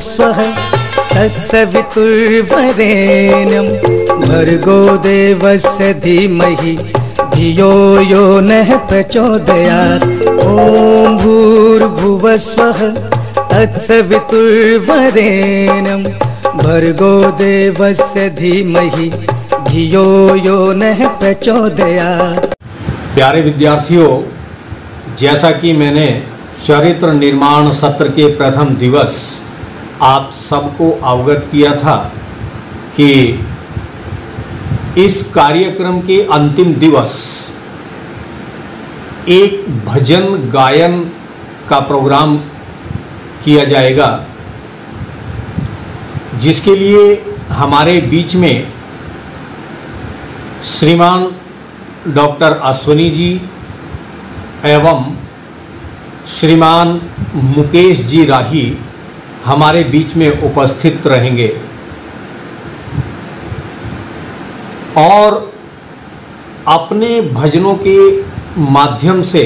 भुवस्वः तत्सवितुर्वरेण्यं भर्गो देवस्य धीमहि धियो यो नः प्रचोदयात्। ॐ भूर्भुवस्वः तत्सवितुर्वरेण्यं भर्गो देवस्य धीमहि धियो यो नः प्रचोदयात्। प्यारे विद्यार्थियों, जैसा कि मैंने चरित्र निर्माण सत्र के प्रथम दिवस आप सबको अवगत किया था कि इस कार्यक्रम के अंतिम दिवस एक भजन गायन का प्रोग्राम किया जाएगा, जिसके लिए हमारे बीच में श्रीमान डॉक्टर अश्वनी जी एवं श्रीमान मुकेश जी राही हमारे बीच में उपस्थित रहेंगे और अपने भजनों के माध्यम से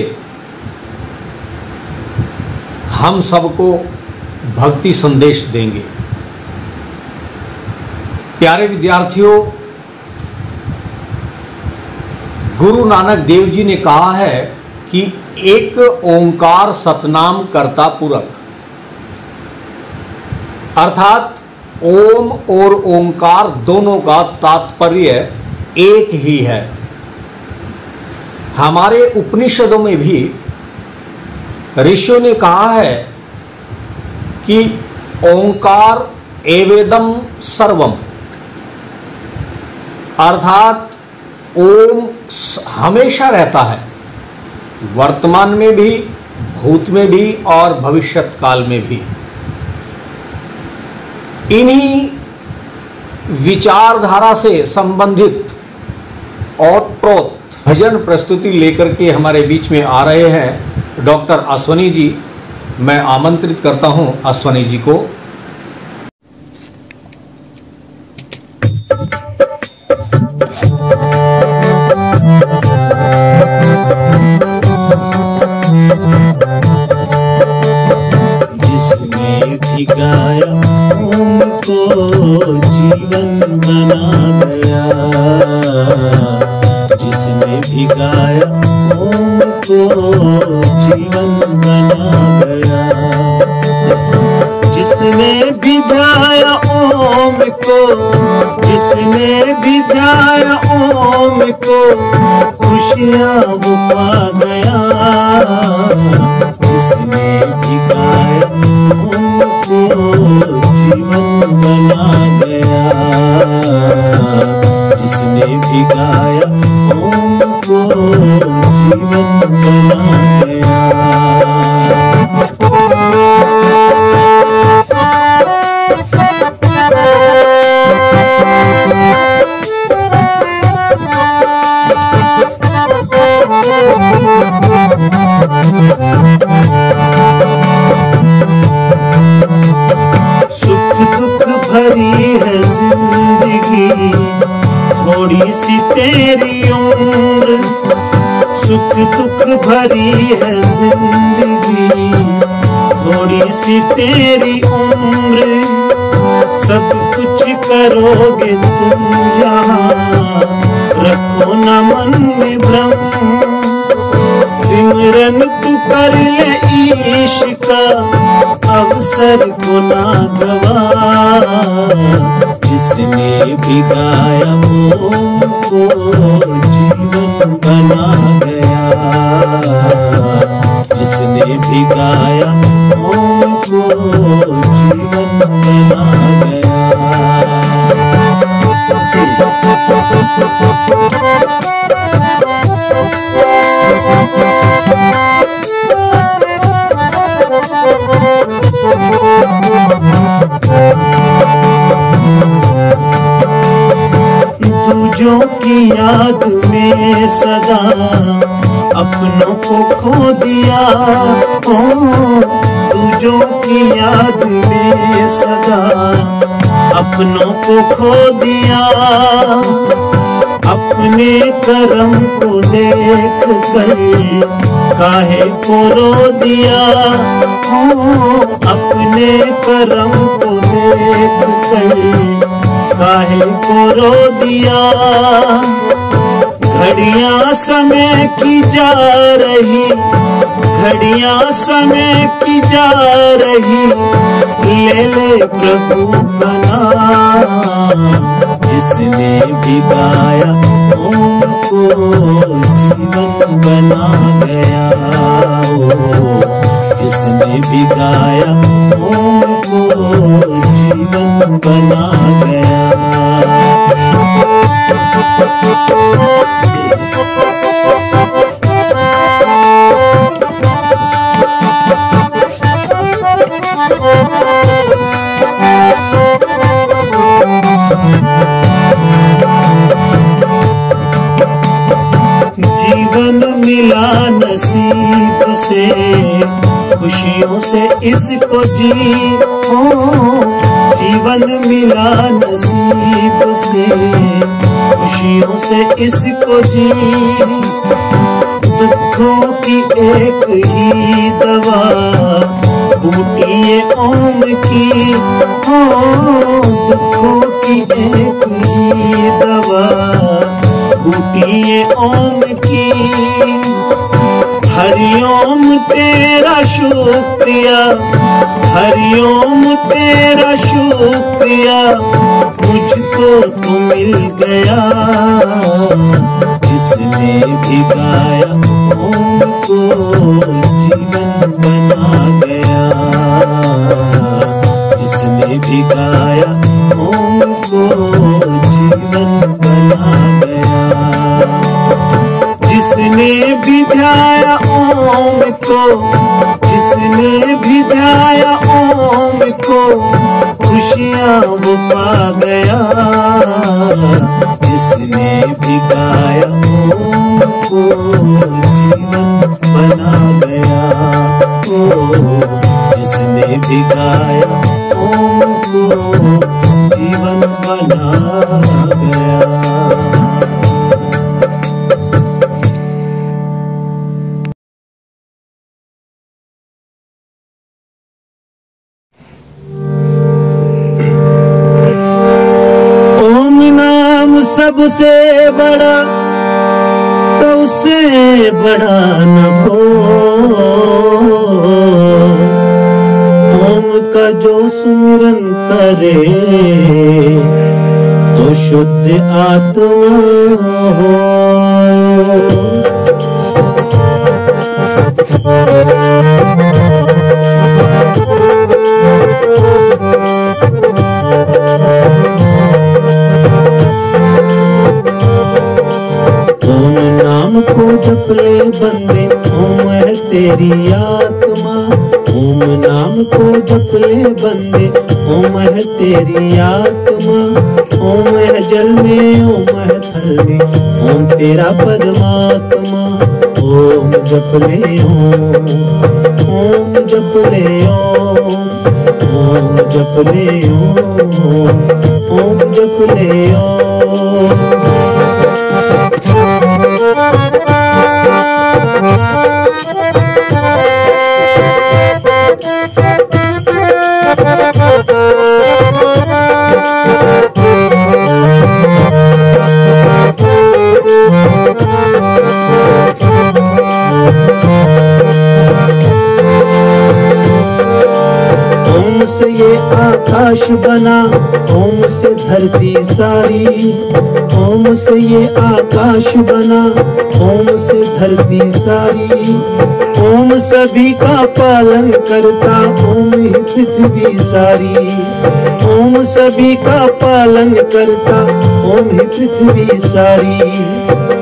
हम सबको भक्ति संदेश देंगे। प्यारे विद्यार्थियों, गुरु नानक देव जी ने कहा है कि एक ओंकार सतनाम करता पुरख, अर्थात ओम और ओंकार दोनों का तात्पर्य एक ही है। हमारे उपनिषदों में भी ऋषियों ने कहा है कि ओंकार एवेदम सर्वम, अर्थात ओम हमेशा रहता है, वर्तमान में भी, भूत में भी और भविष्यत काल में भी। इन्हीं विचारधारा से संबंधित ओतप्रोत भजन प्रस्तुति लेकर के हमारे बीच में आ रहे हैं डॉक्टर अश्वनी जी। मैं आमंत्रित करता हूं अश्वनी जी को। जिसने भी गाया ओम को जीवन बना गया, जिसने भी गाया ओम को जीवन बना गया, जिसने भी ध्याया ओम को, जिसने भी ध्याया ओम को खुशियां वो पा गया, जिसने भी गाया ओम को जीवन बना गया, जिसने भी गाया ओम को जीवन बना गया। सुख दुख भरी है जिंदगी, थोड़ी सी तेरी उम्र, सुख दुख भरी है जिंदगी, थोड़ी सी तेरी उम्र, सब कुछ करोगे तुम यहाँ, रखो न मन में भ्रम, सिमरन तू कर ले ईश का, अवसर को ना गवा, जिसने भी गाया ओम को जीवन बना गया, जिसने भी गाया ओम को जीवन बना गया। दूजों की याद में सदा अपनों को खो दिया, ओ दूजों की याद में सदा अपनों को खो दिया, अपने कर्म को देख कर काहे को रो दिया हो, अपने कर्म को देख कर काहे को रो दिया। घड़ियां समय की जा रही, घड़ियां समय की जा रही, ले ले प्रभु का नाम। जिसने भिगाया ओम को जीवन बना गया, जिसने भिगाया ओम को जीवन बना गया। जीवन मिला नसीब से, खुशियों से इसको जी हो। जीवन मिला नसीब से, खुशियों से इसको जी। दुखों की एक ही दवा बूटिए ओम की हो। दुखों की एक ही दवा बूटिए ओम की। हरिओम तेरा शुक्रिया, हरिओम तेरा शुक्रिया, मुझको तो मिल गया। जिसने भिगाया ओम को जीवन बना गया, जिसने भिगाया ओम को जीवन बना गया। जिसने भी ध्याया ओम को, जिसने भी ध्याया ओम को, खुशियां वो पा गया। जिसने भी गाया ओम को जीवन बना गया। जिसने भी गाया ओम को जीवन बना गया। सबसे बड़ा तो उससे बड़ा न को। ओम का जो सुमिरन करे तो शुद्ध आत्मा हो। ओम नाम को जप ले बंदे, ओम है तेरी आत्मा। ओम नाम को जप ले बंदे, ओम है तेरी आत्मा। ओम है जल में, ओम है थल में, ओम तेरा परमात्मा। ओम जप ले ओम, ओम जप ले ओम, ओम जप ले ओम, ओम जप ले ओम। ओम से ये आकाश बना, ओम से धरती सारी। ओम से ये आकाश बना, ओम से धरती सारी। ओम सभी का पालन करता, ओम ही पृथ्वी सारी। ओम सभी का पालन करता, ओम ही पृथ्वी सारी।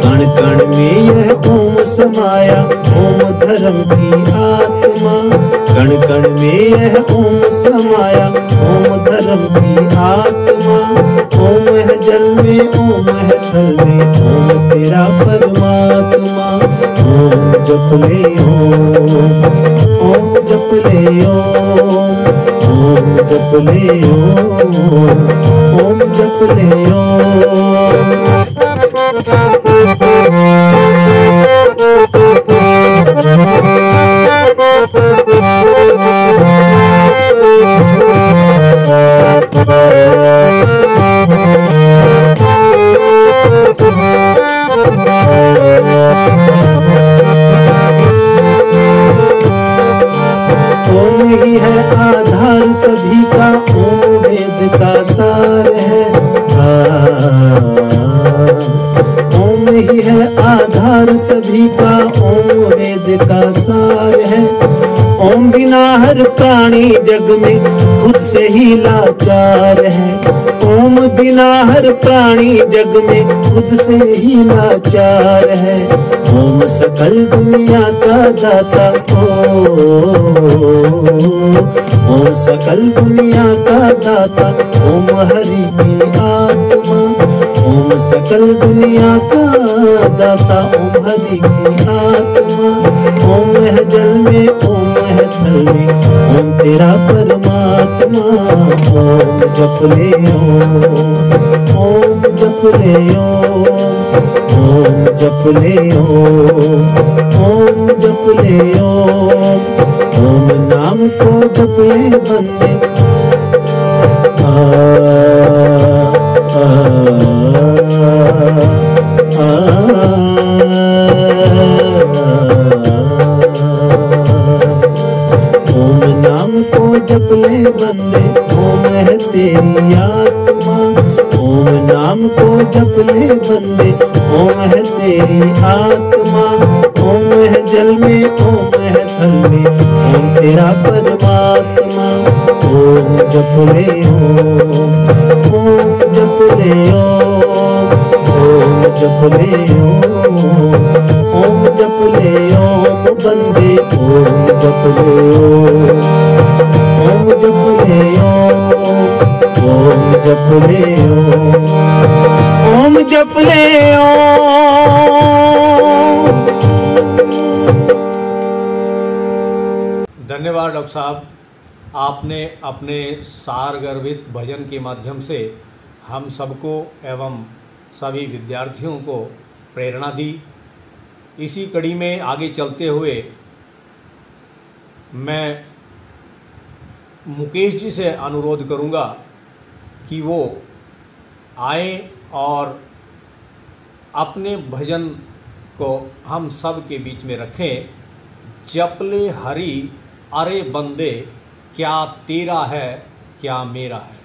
कण कण में यह ओम समाया, ओम धर्म की आत्मा। कण कण में यह ओम समाया, ओम धर्म की आत्मा। ओम है जल में, ओम है थल में, ओम तेरा परमात्मा। ओम जप ले ओम, ओम जप ले ओम, ओम जप ले ओम, ओम जप ले ओम। सभी का ओम वेद का सार है। ओम बिना हर प्राणी जग में खुद से ही लाचार है। ओम बिना हर प्राणी जग में खुद से ही लाचार है। ओम सकल दुनिया का दाता ओम सकल दुनिया का दाता ओम हरि की आत्मा। ओम सकल दुनिया का दाता ओम हरि की आत्मा। ओम है जल में ओम है थल में ओम तेरा परमात्मा। ओम जप ले ओम जप ले ओम जप ले ओम जप ले ओम नाम को जप ले बंदे। ओम नाम को जप ले बंदे ओम है तेरी आत्मा। ओम नाम को जप ले बंदे ओम है तेरी आत्मा। ओम है जल में ओम है थल में ओम तेरा परमात्मा। ओम जप ले ओम जप ले ओम जप ले ओम जप ले ओम बंदे ओम जप ले ओम जप ले ओम जप ले ओम जप ले धन्यवाद डॉक्टर साहब, आपने अपने सारगर्भित भजन के माध्यम से हम सबको एवं सभी विद्यार्थियों को प्रेरणा दी। इसी कड़ी में आगे चलते हुए मैं मुकेश जी से अनुरोध करूंगा कि वो आए और अपने भजन को हम सब के बीच में रखें। जपले हरि अरे बंदे, क्या तेरा है क्या मेरा है।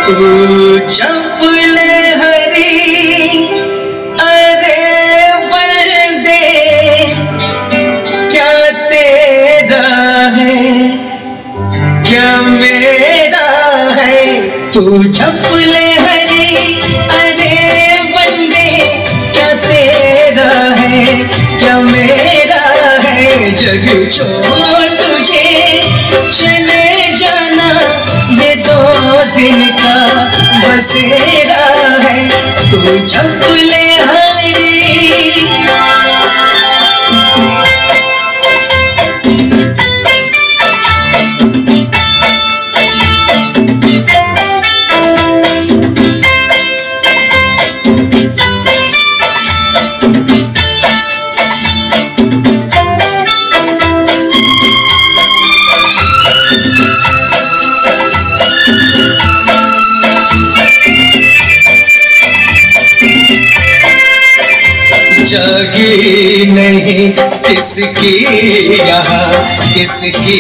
तू जप ले हरि अरे बंदे, क्या तेरा है क्या मेरा है। तू जप ले हरि अरे बंदे, क्या तेरा है क्या मेरा है। जग छोड़ तुझे चले जाना, ये 2 दिन का बसेरा है। तू जप ले हरि जागी नहीं किसकी यहाँ किसकी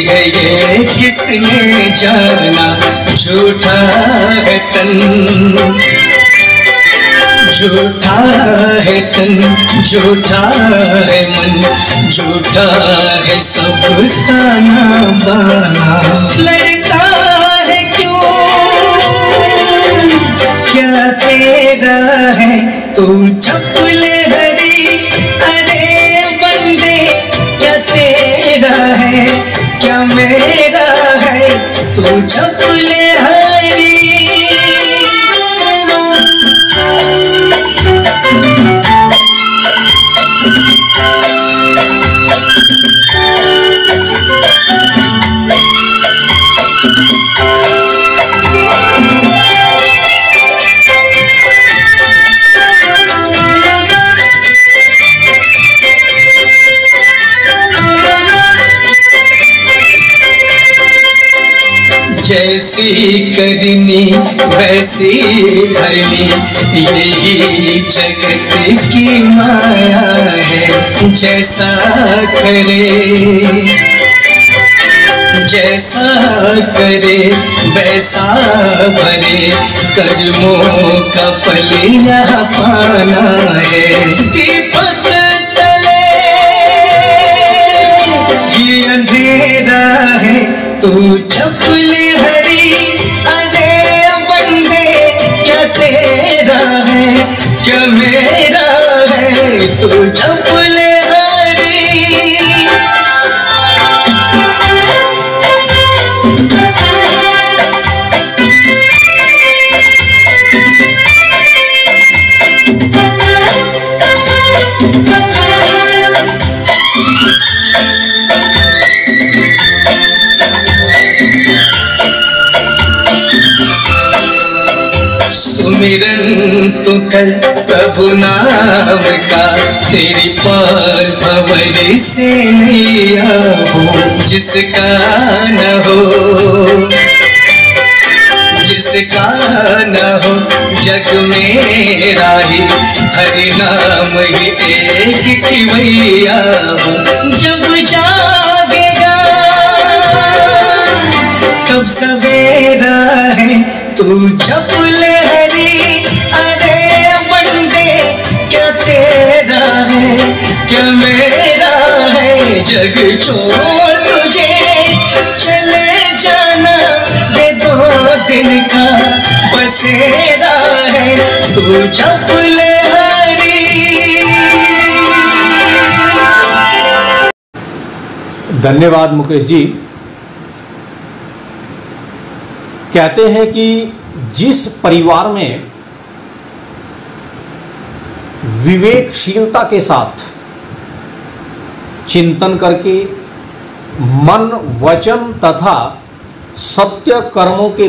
है ये किसने जाना। झूठा है तन झूठा है तन झूठा है मन, झूठा है सब ताना बाना। लड़ता है क्यों क्या तेरा है। तू जप ले हरि अरे बंदे, क्या तेरा है क्या मेरा है। तू जप ले हरि जैसी करनी वैसी भरनी, यही जगत की माया है। जैसा करे जैसा करे वैसा भरे, कर्मों का फल यहाँ पाना है। दीपक तले ये अंधेरा है, तू चपले हरी। अरे बंदे क्या तेरा है क्या मेरा है, तू चपले सुमिरन तो कर प्रभु नाम का, तेरी पार भंवर से नैया हो। जिसका न हो जिसका न हो जग में राही, हरि नाम ही एक खिवैया हो। जब जागेगा तब सवेरा है, तू चपले हरी। अरे बंदे क्या तेरा है क्या मेरा है, जग छोड़ तुझे चले जाना, ये 2 दिन का बसेरा है, तू चपले हरी। धन्यवाद मुकेश जी। कहते हैं कि जिस परिवार में विवेकशीलता के साथ चिंतन करके मन वचन तथा सत्य कर्मों के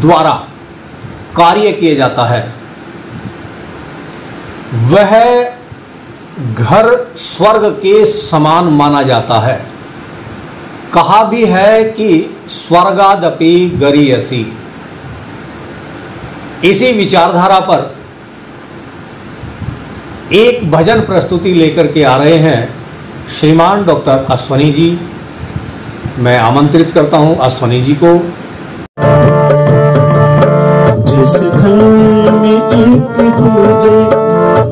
द्वारा कार्य किया जाता है, वह घर स्वर्ग के समान माना जाता है। कहा भी है कि स्वर्गादपि गरीयसी। इसी विचारधारा पर एक भजन प्रस्तुति लेकर के आ रहे हैं श्रीमान डॉक्टर अश्वनी जी। मैं आमंत्रित करता हूं अश्वनी जी को। जिस घर में एक दूजे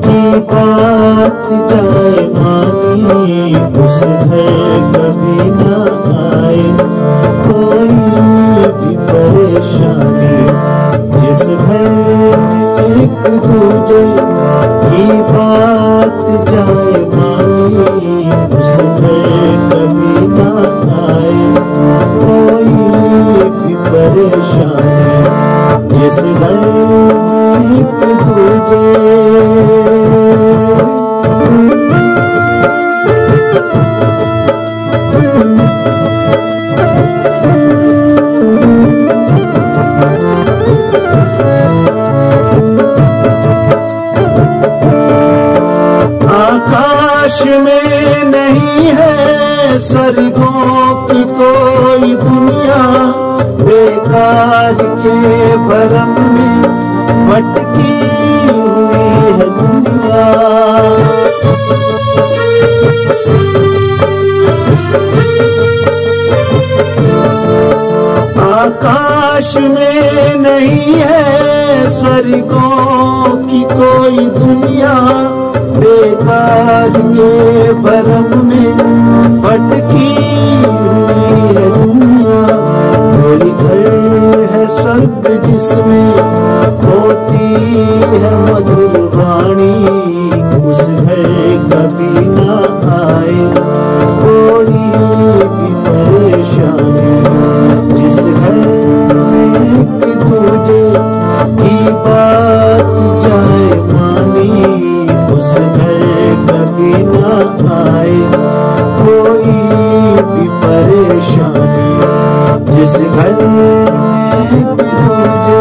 की बात जाए मानी, उस घर कभी ना आए कोई भी परेशानी। जिस घर में एक दूजे की बात जाए मानी, उस घर कभी ना आए कोई भी परेशानी। जिस घर में एक दूजे आकाश में नहीं है स्वर्गों की कोई दुनिया, बेकार के भरम में भटकी हुई है दुनिया। आकाश में नहीं है स्वर्गों की कोई दुनिया, बेकार के भरम में भटकी हुई है दुनिया। कोई घर है स्वर्ग जिसमें होती है मधुर वाणी, उस घर कभी ना आए कोई भी परेशानी। जिस घर में एक दूजे की बात जाए मानी, उस घर कभी ना आए कोई भी परेशानी। जिस घर में एक दूजे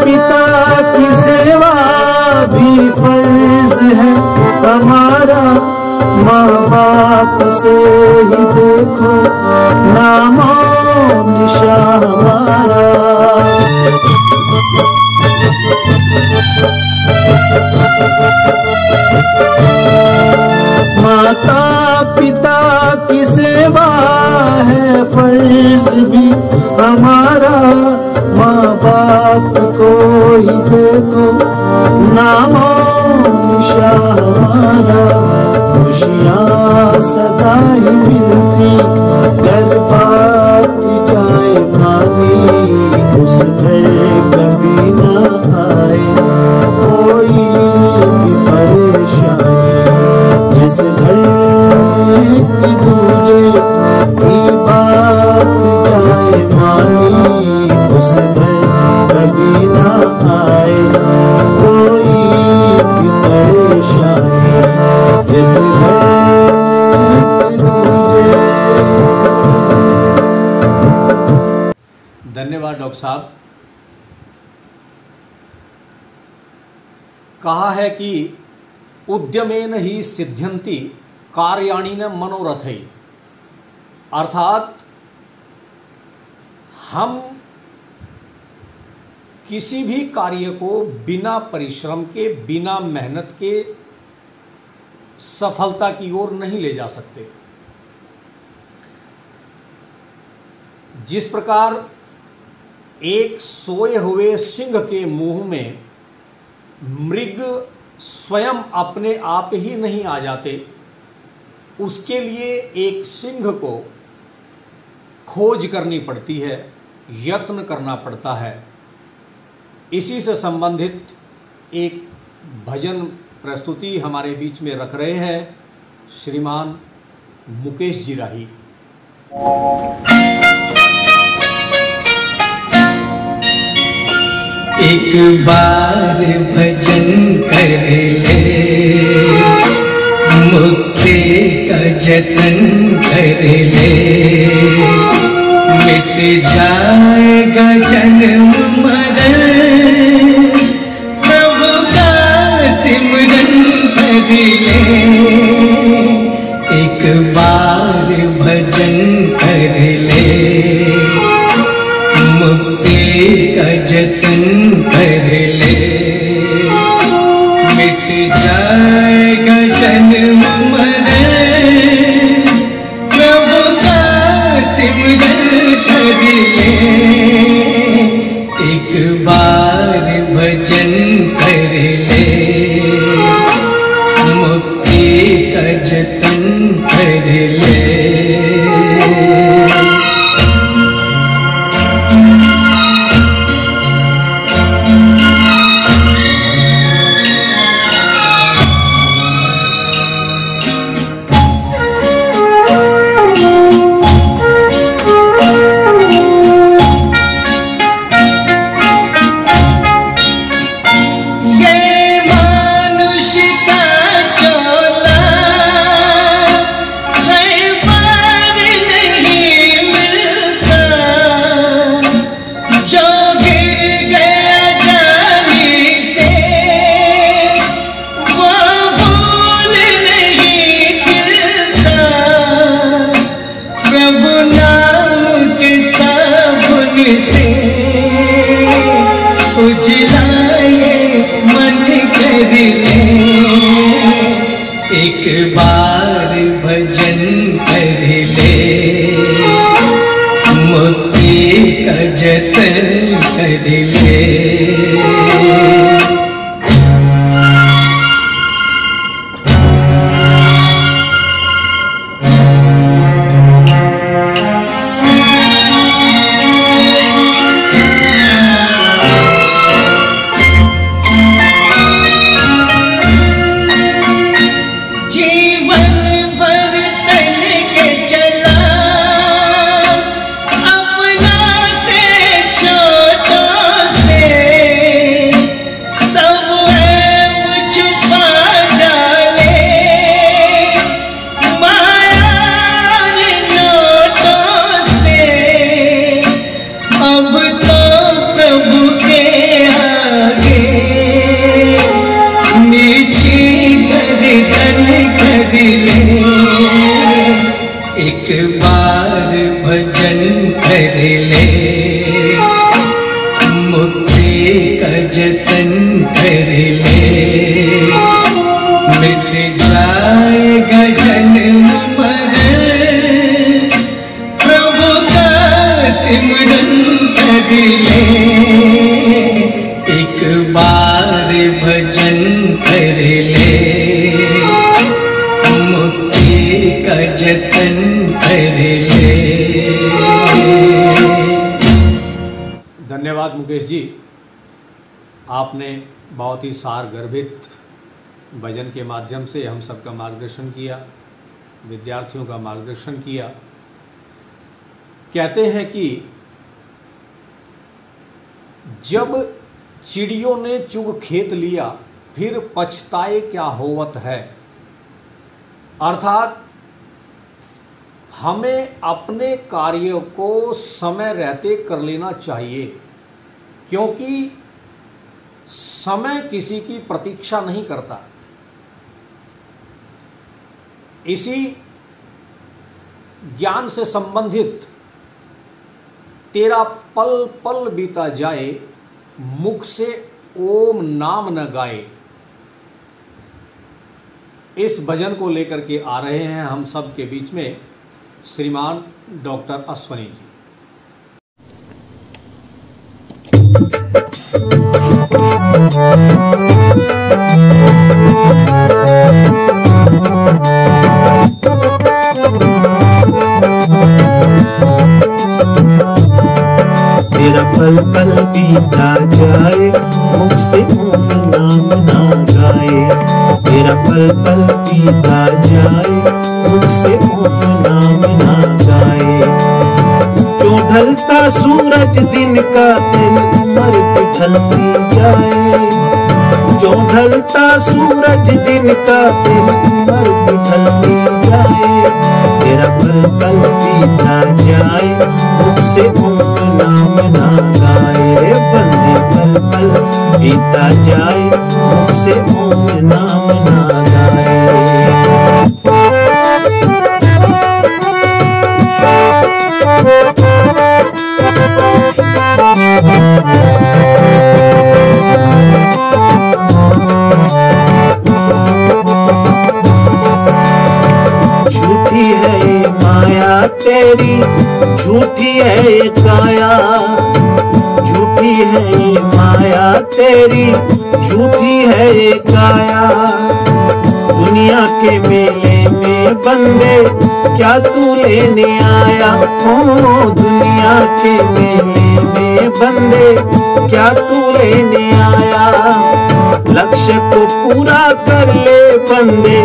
पिता की सेवा भी फर्ज है हमारा, माँ बाप से ही देखो नामो निशा हमारा। माता पिता की सेवा है फर्ज भी हमारा, माँ बाप को ही देखो नामो निशा हमारा। खुशियाँ सदा ही मिलती घर बात जाए मानी, उस घर कभी ना आए कोई भी परेशानी। जिस घर एक दूजे की बात जाए मानी, उस घर कभी ना आए कोई भी परेशानी। जिस घर एक दूजे। धन्यवाद डॉक्टर साहब। कहा है कि उद्यमेन ही सिद्ध्यन्ति कार्याणि न मनोरथै, अर्थात हम किसी भी कार्य को बिना परिश्रम के, बिना मेहनत के सफलता की ओर नहीं ले जा सकते। जिस प्रकार एक सोए हुए सिंह के मुंह में मृग स्वयं अपने आप ही नहीं आ जाते, उसके लिए एक सिंह को खोज करनी पड़ती है, यत्न करना पड़ता है। इसी से संबंधित एक भजन प्रस्तुति हमारे बीच में रख रहे हैं श्रीमान मुकेश जी राही। एक बार भजन कर ले, मुक्ति का जतन कर ले, मिट जाएगा जन्म मरण, प्रभु का सिमरन कर ले। एक बार भजन कर ले, मुक्ति का जतन कर ले, मिट जाएगा जन्म मरण, प्रभु का सिमरन कर ले। एक बार भजन कर ले, मुक्ति का जतन कर ले। से उजलाए मन कर ले, एक बार भजन कर ले, मुक्ति का जतन कर ले। जतन कर ले, मिट जाएगा जन्म मरण, प्रभु का सिमरन कर ले, एक बार भजन कर ले, मुक्ति का जतन कर ले। धन्यवाद मुकेश जी, आपने बहुत ही सारगर्भित भजन के माध्यम से हम सबका मार्गदर्शन किया, विद्यार्थियों का मार्गदर्शन किया। कहते हैं कि जब चिड़ियों ने चुग खेत लिया, फिर पछताए क्या होवत है। अर्थात हमें अपने कार्य को समय रहते कर लेना चाहिए, क्योंकि समय किसी की प्रतीक्षा नहीं करता। इसी ज्ञान से संबंधित तेरा पल पल बीता जाए, मुख से ओम नाम न गाए, इस भजन को लेकर के आ रहे हैं हम सब के बीच में श्रीमान डॉक्टर अश्वनी जी। मेरा पल पल बीता जाए, मुख से ओम नाम ना गाए। मेरा पल पल बीता जाए, मुख से ओम नाम ना गाए। जो ढलता सूरज दिन का तेरी उम्र पे ढलती जाए, जो ढलता सूरज दिन का तेरी उम्र पे ढलती जाए। तेरा पल पल बीता जाए, मुख से ओम नाम ना गाए। बंदे पल पल बीता जाए, मुख से ओम नाम ना गाए। झूठी है ये माया तेरी, झूठी है ये काया। झूठी है ये माया तेरी, झूठी है ये काया। दुनिया के मेले में बंदे क्या तू लेने आया। ओ दुनिया के मेले में बंदे क्या तू लेने आया। लक्ष्य को पूरा कर ले बंदे,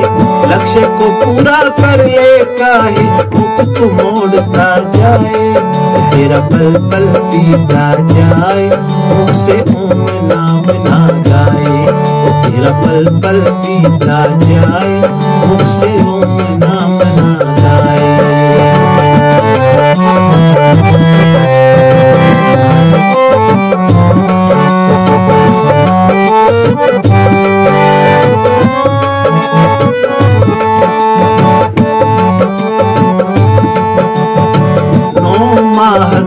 लक्ष्य को पूरा कर ले, काहे मुख तू मोड़ता जाए। तेरा पल पल बीता जाए, मुख से ओम नाम ना गाए। तेरा पल पल बीता जाए, मुख से ओम नाम ना गाए।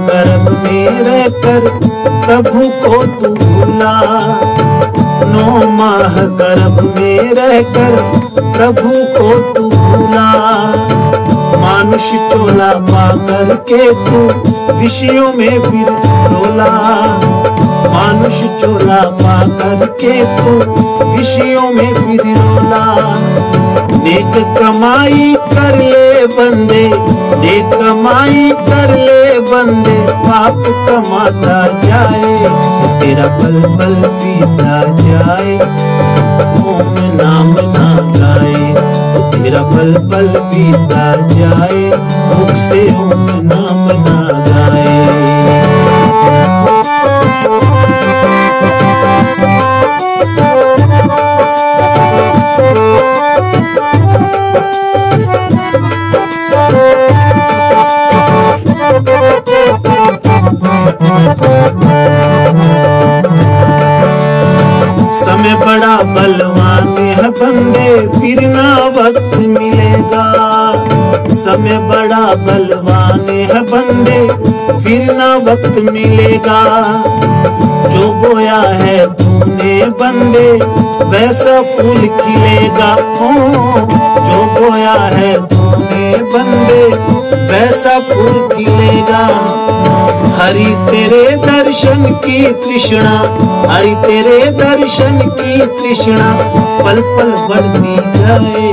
गर्भ में रहकर प्रभु को तू भूला। 9 माह गर्भ में रहकर प्रभु को तू भूला। मानुष चोला पा करके तू विषयों में फिर डोला। मानुष चोला पा करके तू विषयों में फिर डोला। नेक कमाई कर ले बंदे, नेक कमाई कर ले बंदे, पाप कमाता जाए। तेरा पल पल बीता जाए, ओम नाम ना गाए। तेरा पल पल बीता जाए, मुख से ओम नाम ना गाए। समय बड़ा बलवान है बंदे, फिर ना वक्त मिलेगा। समय बड़ा बलवान है बंदे, फिर ना वक्त मिलेगा। जो बोया है वैसा फूल खिलेगा हो, जो बोया है तूने बंदे वैसा फूल खिलेगा। हरि तेरे दर्शन की तृष्णा, हरि तेरे दर्शन की तृष्णा पल पल बढ़ती जाए,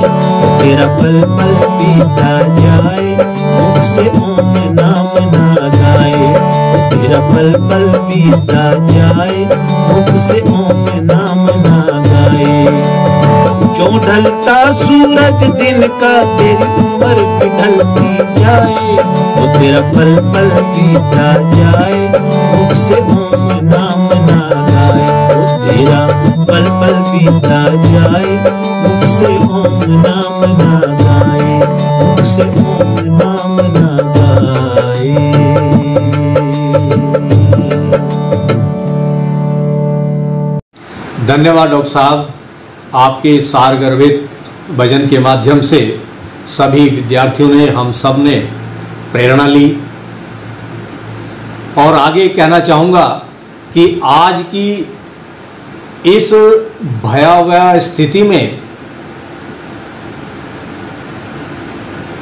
तेरा पल पल बीता जाए, मुख से ओम नाम ना गाए, तेरा पल पल बीता जाए, मुख से ओम नाम ना गाए। जो ढलता सूरज दिन का तेरी उम्र भी ढलती जाए, वो तेरा पल पल बीता जाए, मुख से ओम नाम ना गाए, वो तेरा पल पल बीता जाए, मुख से ओम नाम ना गाए, मुख से ओम नाम ना गाए। धन्यवाद डॉक्टर साहब, आपके सारगर्भित भजन के माध्यम से सभी विद्यार्थियों ने, हम सब ने प्रेरणा ली। और आगे कहना चाहूँगा कि आज की इस भयावह स्थिति में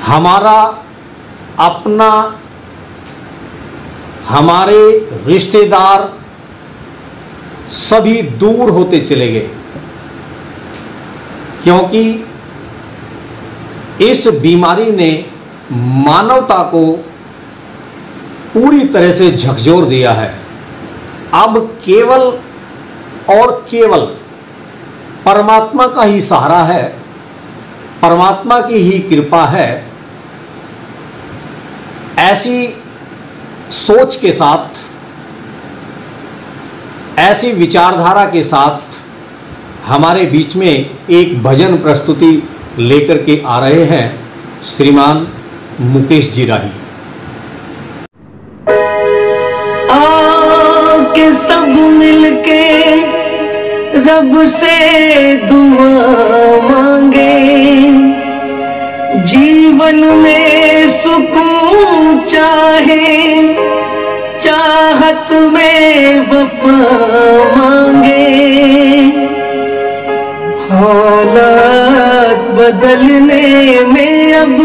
हमारा अपना, हमारे रिश्तेदार सभी दूर होते चले गए, क्योंकि इस बीमारी ने मानवता को पूरी तरह से झकझोर दिया है। अब केवल और केवल परमात्मा का ही सहारा है, परमात्मा की ही कृपा है। ऐसी सोच के साथ, ऐसी विचारधारा के साथ हमारे बीच में एक भजन प्रस्तुति लेकर के आ रहे हैं श्रीमान मुकेश जी राही। आके सब मिलके रब से दुआ मांगे, जीवन में सुकून चाहे, चाहत में वफा मांगे। हालात बदलने में अब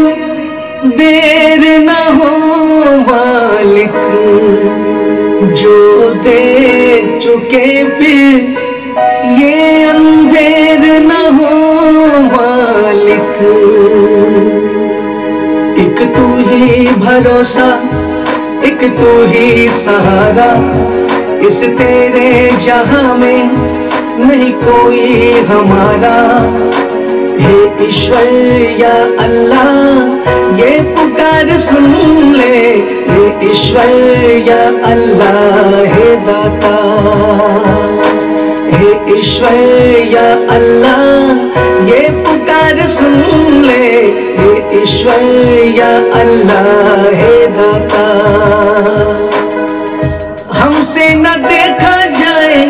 देर न हो मालिक, जो देख चुके फिर ये अंधेर न हो मालिक। एक तू ही भरोसा, एक तू ही सहारा, इस तेरे जहां में नहीं कोई हमारा। हे ईश्वर या अल्लाह ये पुकार सुन ले, हे ईश्वर या अल्लाह हे दाता। हे ईश्वर या अल्लाह ये पुकार सुन ले, हे ईश्वर या अल्लाह हे दाता। हमसे न देखा जाए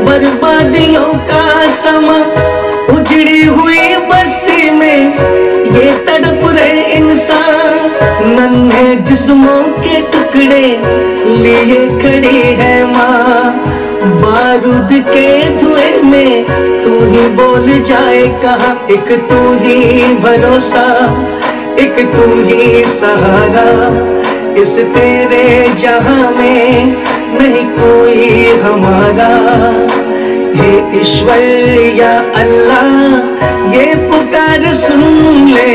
बर्बादियों का समा, उजड़ी हुई बस्ती में ये तड़प रहे इंसान। नन्हे जिस्मों के टुकड़े लिए खड़ी है माँ, बारूद के धुएं में तू ही बोल जाए कहाँ। एक तू ही भरोसा, एक तू ही सहारा, इस तेरे जहां में नहीं कोई हमारा। हे ईश्वर या अल्लाह ये पुकार सुन ले,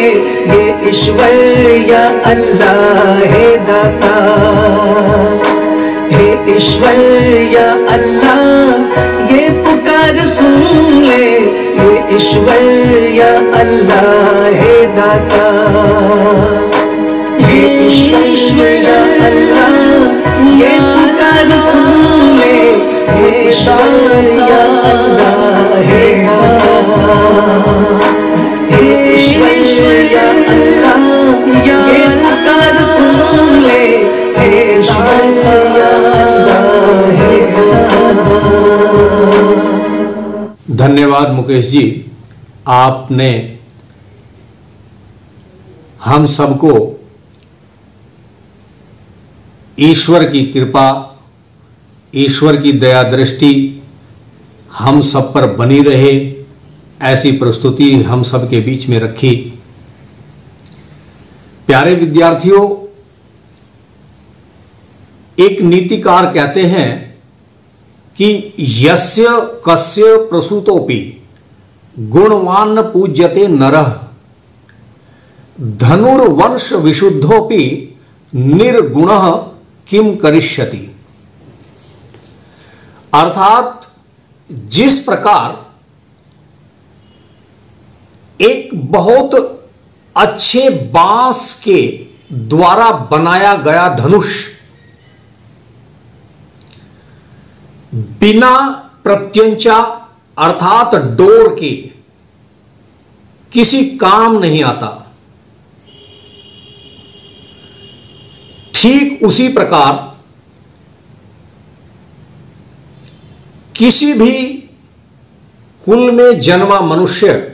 हे ईश्वर या अल्लाह हे दाता। हे ईश्वर या अल्लाह ये पुकार सुन ले, हे ईश्वर या अल्लाह हे दाता। हे ईश्वर या अल्लाह ये पुकार सुन ले, हे ईश्वर या अल्लाह हे दाता। हे ईश्वर या अल्लाह ये पुकार सुन ले, हे ईश्वर या अल्लाह हे दाता। धन्यवाद मुकेश जी, आपने हम सबको ईश्वर की कृपा, ईश्वर की दया दृष्टि हम सब पर बनी रहे, ऐसी प्रस्तुति हम सब के बीच में रखी। प्यारे विद्यार्थियों, एक नीतिकार कहते हैं कि यस्य कस्य प्रसूतोपि गुणवान पूज्यते नरः, धनुर्वंश विशुद्धोपि निर्गुणः किम करिष्यति। अर्थात जिस प्रकार एक बहुत अच्छे बांस के द्वारा बनाया गया धनुष बिना प्रत्यंचा अर्थात डोर के किसी काम नहीं आता, ठीक उसी प्रकार किसी भी कुल में जन्मा मनुष्य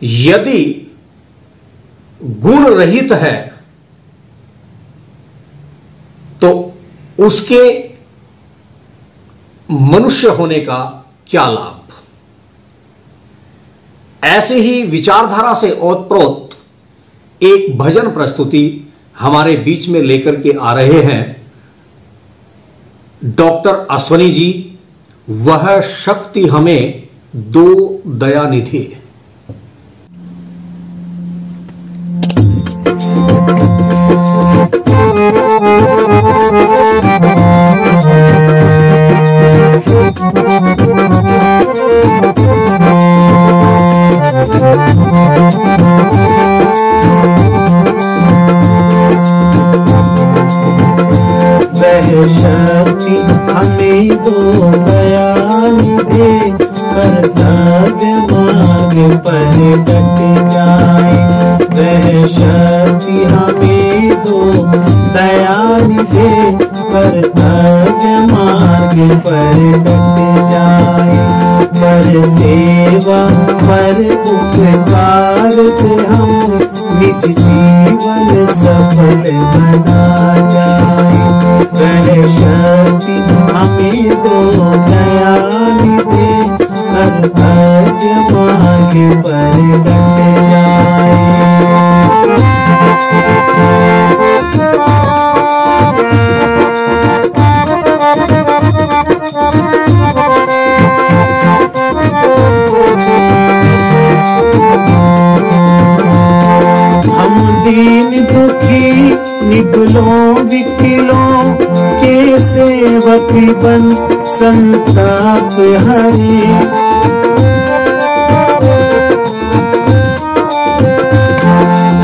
यदि गुण रहित है तो उसके मनुष्य होने का क्या लाभ। ऐसे ही विचारधारा से ओतप्रोत एक भजन प्रस्तुति हमारे बीच में लेकर के आ रहे हैं डॉक्टर अश्वनी जी। वह शक्ति हमें दो दयानिधि। शक्ति हमें दो दयानिधि, कर्तव्य मार्ग पर डट जाए। वह शक्ति हमें दो दयानिधि, कर्तव्य मार्ग पर डट जाए। पर सेवा पर उपकार से हम निज जीवन सफल बना जाए। वह शक्ति हमें दो दयानिधि, कर्तव्य मार्ग पर डट जाए। हम दीन दुखी निगलों विकलों के सेवक बन संताप हरे।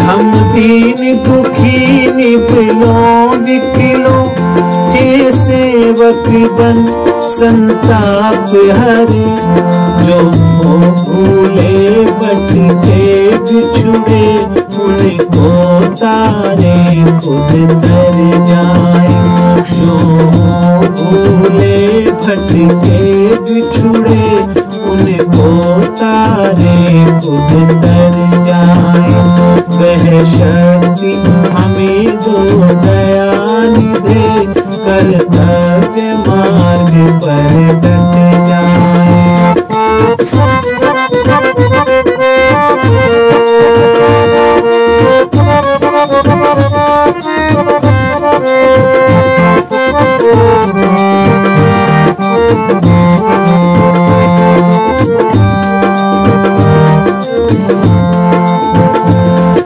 हम दीन दुखी निगलों विकलों के सेवक बन संताप हरे। जो भूले भटके बिछुड़े, उनको तारे खुद तर जाए। जो भूले भटके बिछुड़े, उनको तारे खुद तर जाए। वह शक्ति हमें दो दयानिधि, कर्तव्य मार्ग पर डट जाए।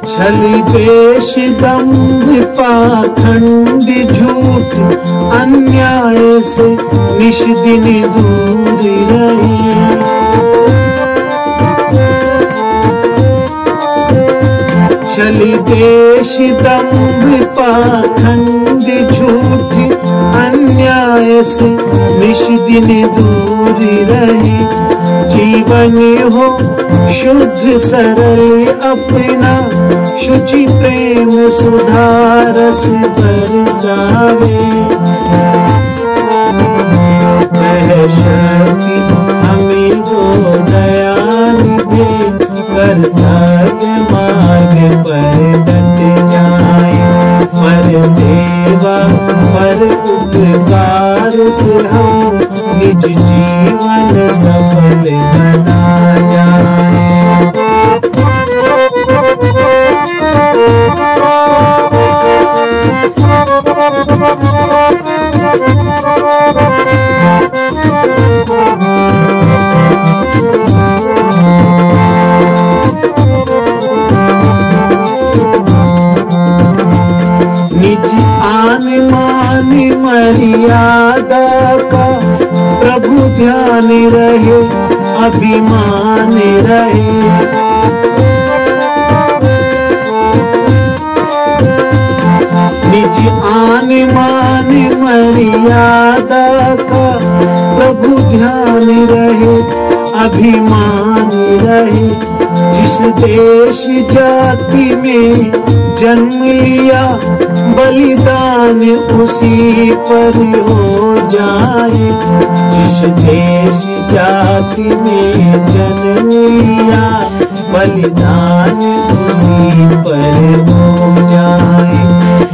छल द्वेष दंभ पाखंड झूठ, अन्याय से निश दिन दूर रहे। छल द्वेष दंभ पाखंड झूठ, अन्याय से निश दिन दूर रहे। जीवन हो शुद्ध सरल अपना, शुचि प्रेम सुधारस बरसावे। वह शक्ति हमें दो दयानिधि, कर्तव्य मार्ग पर डट जाए। पर सेवा पर उपकार से हम निज निज जीवन सफल बना जाए। निज आन मान मर्यादा का प्रभु ध्यान रहे, अभिमान रहे। निज आन मान मर्यादा का प्रभु ध्यान रहे, अभिमान रहे। जिस देश जाति में जन्म लिया, बलिदान उसी पर हो जाए। जिस देश जाति में जन्म लिया, बलिदान उसी पर हो जाए।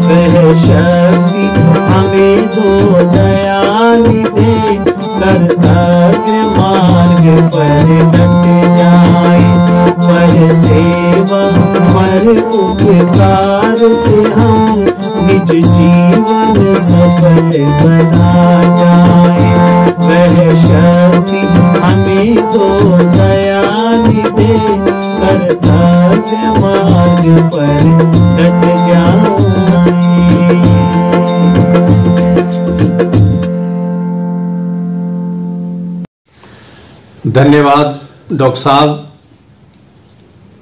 वह शक्ति हमें दो दयालु दे, कर्तव्य मार्ग पर डट जाए। पर सेवा पर उपकार से हम निज जीवन सफल बना जाए। वह शक्ति हमें दो दयालु दे, कर्तव्य मार्ग पर डट जाए। धन्यवाद डॉक्टर साहब,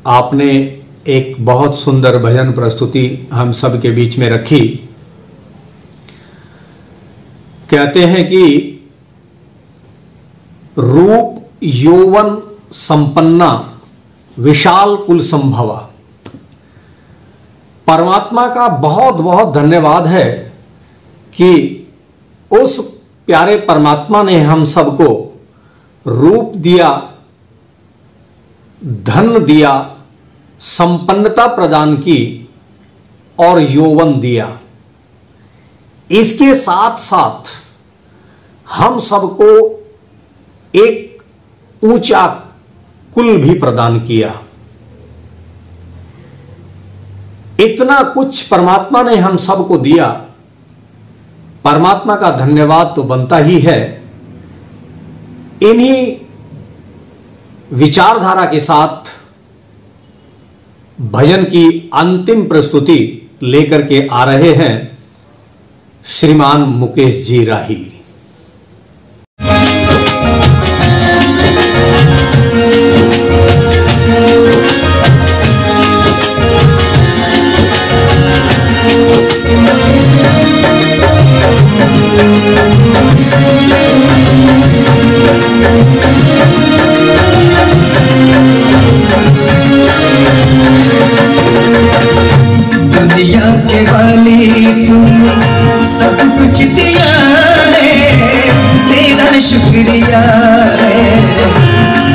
आपने एक बहुत सुंदर भजन प्रस्तुति हम सब के बीच में रखी। कहते हैं कि रूप यौवन संपन्ना विशाल कुल संभवा। परमात्मा का बहुत बहुत धन्यवाद है कि उस प्यारे परमात्मा ने हम सबको रूप दिया, धन दिया, संपन्नता प्रदान की और यौवन दिया। इसके साथ साथ हम सबको एक ऊंचा कुल भी प्रदान किया। इतना कुछ परमात्मा ने हम सबको दिया, परमात्मा का धन्यवाद तो बनता ही है। इन्हीं विचारधारा के साथ भजन की अंतिम प्रस्तुति लेकर के आ रहे हैं श्रीमान मुकेश जी राही। दुनिया के वाली तूने सब कुछ दिया है, तेरा शुक्रिया है।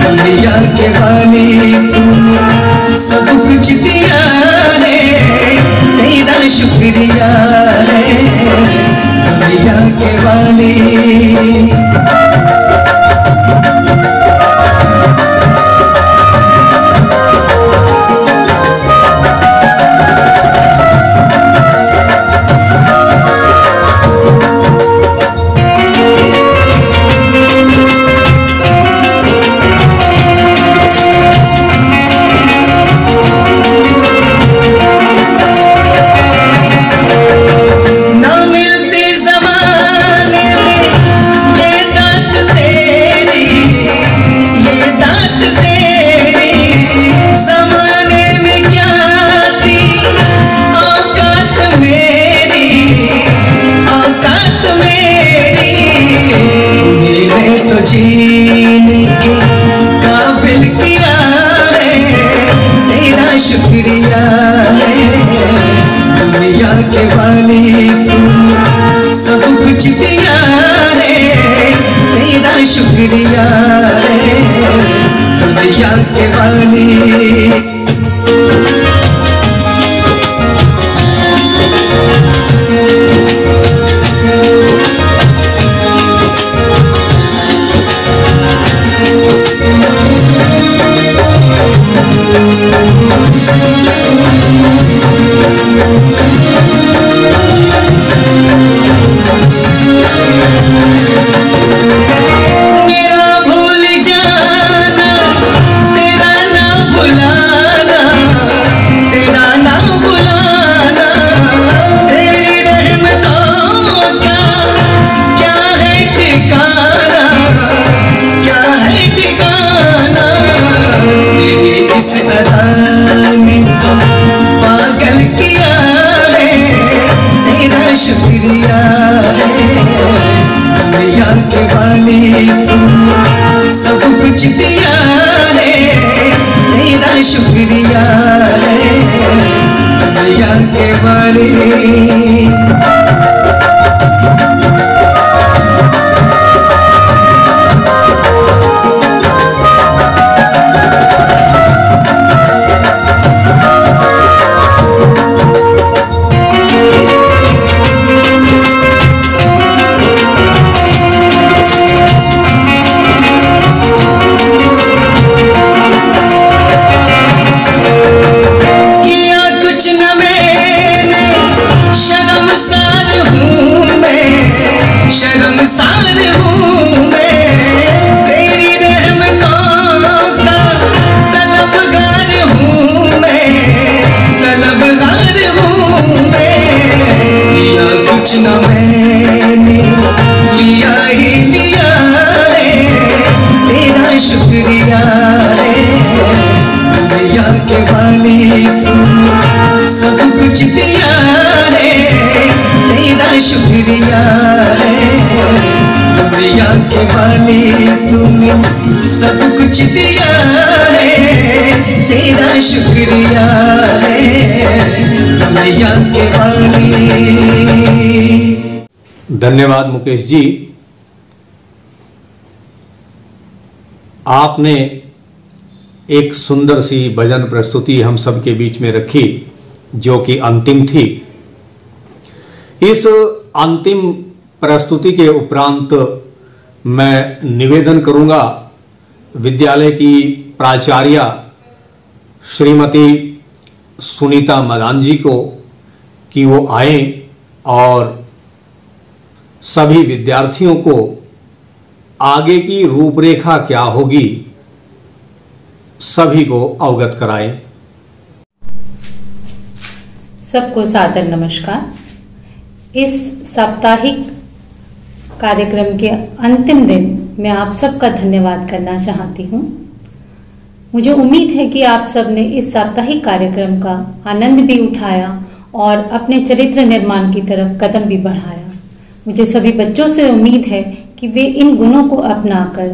दुनिया के वाली तूने सब कुछ दिया है, तेरा शुक्रिया है। दुनिया के वाली जीने के काबिल किया है, तेरा शुक्रिया है। दुनिया के वाली तूने सब कुछ दिया है, तेरा शुक्रिया है। दुनिया के वाली कुछ दिया है, तेरा शुक्रिया है दुनिया के वाली। कुछ न मैंने लिया ही लिया है, तेरा शुक्रिया है दुनिया के वाली। तूने सब कुछ दिया है, तेरा शुक्रिया है दुनिया के वाली। तूने सब कुछ दिया है, तेरा शुक्रिया है दुनिया के वाली। धन्यवाद मुकेश जी। आपने एक सुंदर सी भजन प्रस्तुति हम सबके बीच में रखी जो कि अंतिम थी। इस अंतिम प्रस्तुति के उपरांत मैं निवेदन करूंगा विद्यालय की प्राचार्य श्रीमती सुनीता मदान जी को कि वो आए और सभी विद्यार्थियों को आगे की रूपरेखा क्या होगी सभी को अवगत कराएं। सबको सादर नमस्कार। इस साप्ताहिक कार्यक्रम के अंतिम दिन मैं आप सबका धन्यवाद करना चाहती हूँ। मुझे उम्मीद है कि आप सब ने इस साप्ताहिक कार्यक्रम का आनंद भी उठाया और अपने चरित्र निर्माण की तरफ कदम भी बढ़ाया। मुझे सभी बच्चों से उम्मीद है कि वे इन गुणों को अपनाकर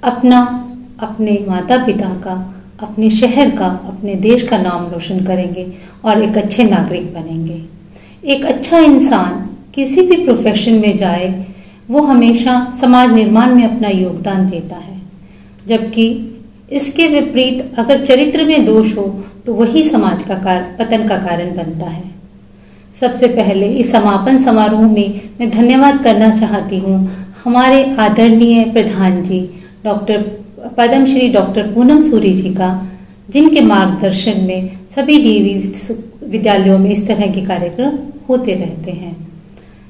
अपने माता पिता का, अपने शहर का, अपने देश का नाम रोशन करेंगे और एक अच्छे नागरिक बनेंगे। एक अच्छा इंसान किसी भी प्रोफेशन में जाए वो हमेशा समाज निर्माण में अपना योगदान देता है, जबकि इसके विपरीत अगर चरित्र में दोष हो तो वही समाज का पतन का कारण बनता है। सबसे पहले इस समापन समारोह में मैं धन्यवाद करना चाहती हूँ हमारे आदरणीय प्रधान जी डॉक्टर पद्मश्री डॉक्टर पूनम सूरी जी का, जिनके मार्गदर्शन में सभी डीएवी विद्यालयों में इस तरह के कार्यक्रम होते रहते हैं।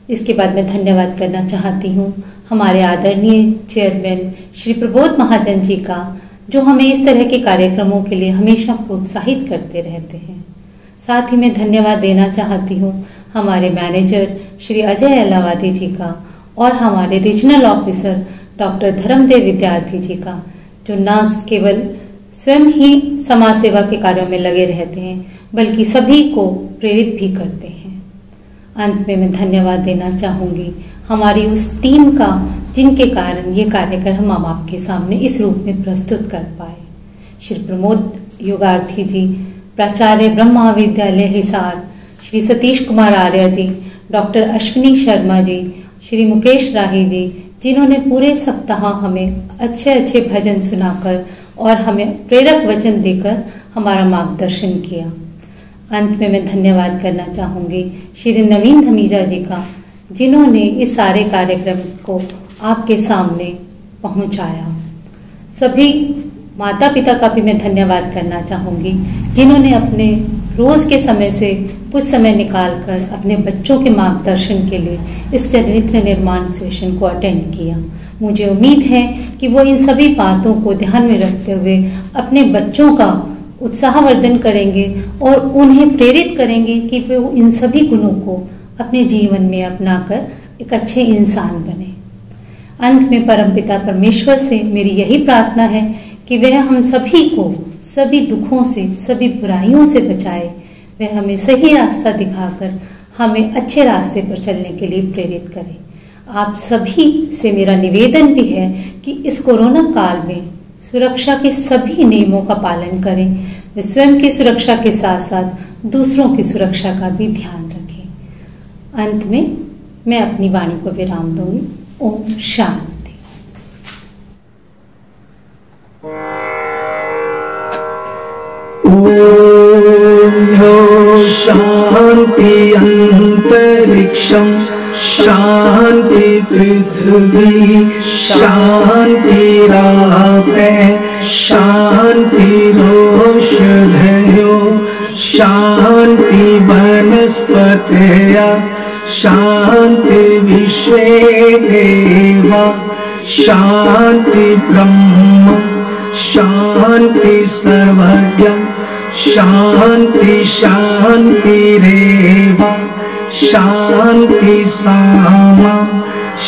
इसके बाद मैं धन्यवाद करना चाहती हूँ हमारे आदरणीय चेयरमैन श्री प्रबोध महाजन जी का, जो हमें इस तरह के कार्यक्रमों के लिए हमेशा प्रोत्साहित करते रहते हैं। साथ ही मैं धन्यवाद देना चाहती हूँ हमारे मैनेजर श्री अजय अलावादी जी का और हमारे रीजनल ऑफिसर डॉक्टर धर्मदेव विद्यार्थी जी का, जो न केवल स्वयं ही समाज सेवा के कार्यों में लगे रहते हैं बल्कि सभी को प्रेरित भी करते हैं। अंत में मैं धन्यवाद देना चाहूँगी हमारी उस टीम का जिनके कारण ये कार्यक्रम हम आपके सामने इस रूप में प्रस्तुत कर पाए। श्री प्रमोद योगार्थी जी, प्राचार्य ब्रह्म महाविद्यालय हिसार, श्री सतीश कुमार आर्य जी, डॉक्टर अश्विनी शर्मा जी, श्री मुकेश राही जी, जिन्होंने पूरे सप्ताह हमें अच्छे अच्छे भजन सुनाकर और हमें प्रेरक वचन देकर हमारा मार्गदर्शन किया। अंत में मैं धन्यवाद करना चाहूँगी श्री नवीन धमीजा जी का, जिन्होंने इस सारे कार्यक्रम को आपके सामने पहुँचाया। सभी माता पिता का भी मैं धन्यवाद करना चाहूँगी जिन्होंने अपने रोज के समय से कुछ समय निकालकर अपने बच्चों के मार्गदर्शन के लिए इस चरित्र निर्माण सेशन को अटेंड किया। मुझे उम्मीद है कि वो इन सभी बातों को ध्यान में रखते हुए अपने बच्चों का उत्साहवर्धन करेंगे और उन्हें प्रेरित करेंगे कि वे इन सभी गुणों को अपने जीवन में अपनाकर एक अच्छे इंसान बने। अंत में परमपिता परमेश्वर से मेरी यही प्रार्थना है कि वह हम सभी को सभी दुखों से, सभी बुराइयों से बचाए, वह हमें सही रास्ता दिखाकर हमें अच्छे रास्ते पर चलने के लिए प्रेरित करे। आप सभी से मेरा निवेदन भी है कि इस कोरोना काल में सुरक्षा के सभी नियमों का पालन करें। वे स्वयं की सुरक्षा के साथ साथ दूसरों की सुरक्षा का भी ध्यान रखें। अंत में मैं अपनी वाणी को विराम दूंगी। ओम शांति। ओम शांति अंतरिक्षम शांति पृथ्वी शांतिरापे शांतिरोषधयो शांति वनस्पतयः शांति विश्वे देवा शांति ब्रह्म शांति सर्वज्ञं शांति शांतिरेव शांति सामा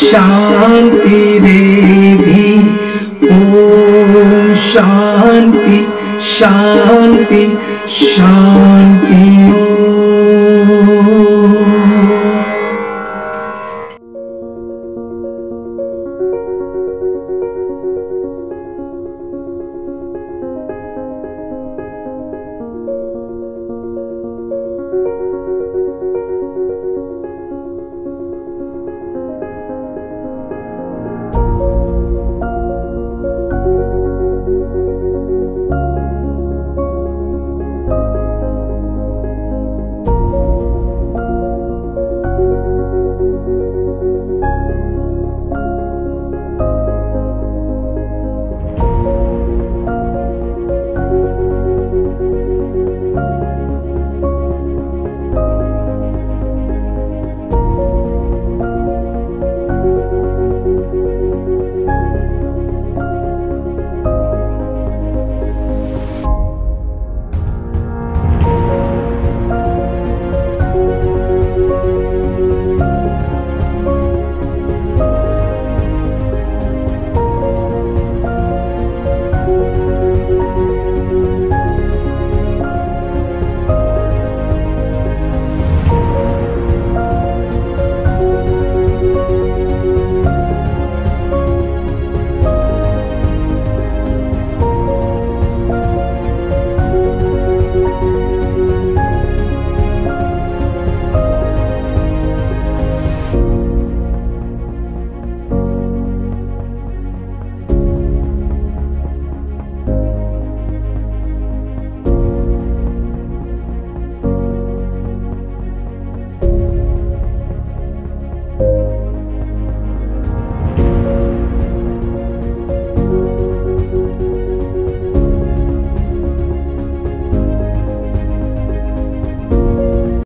शांतिरेधि। ओम शांति शांति शांति।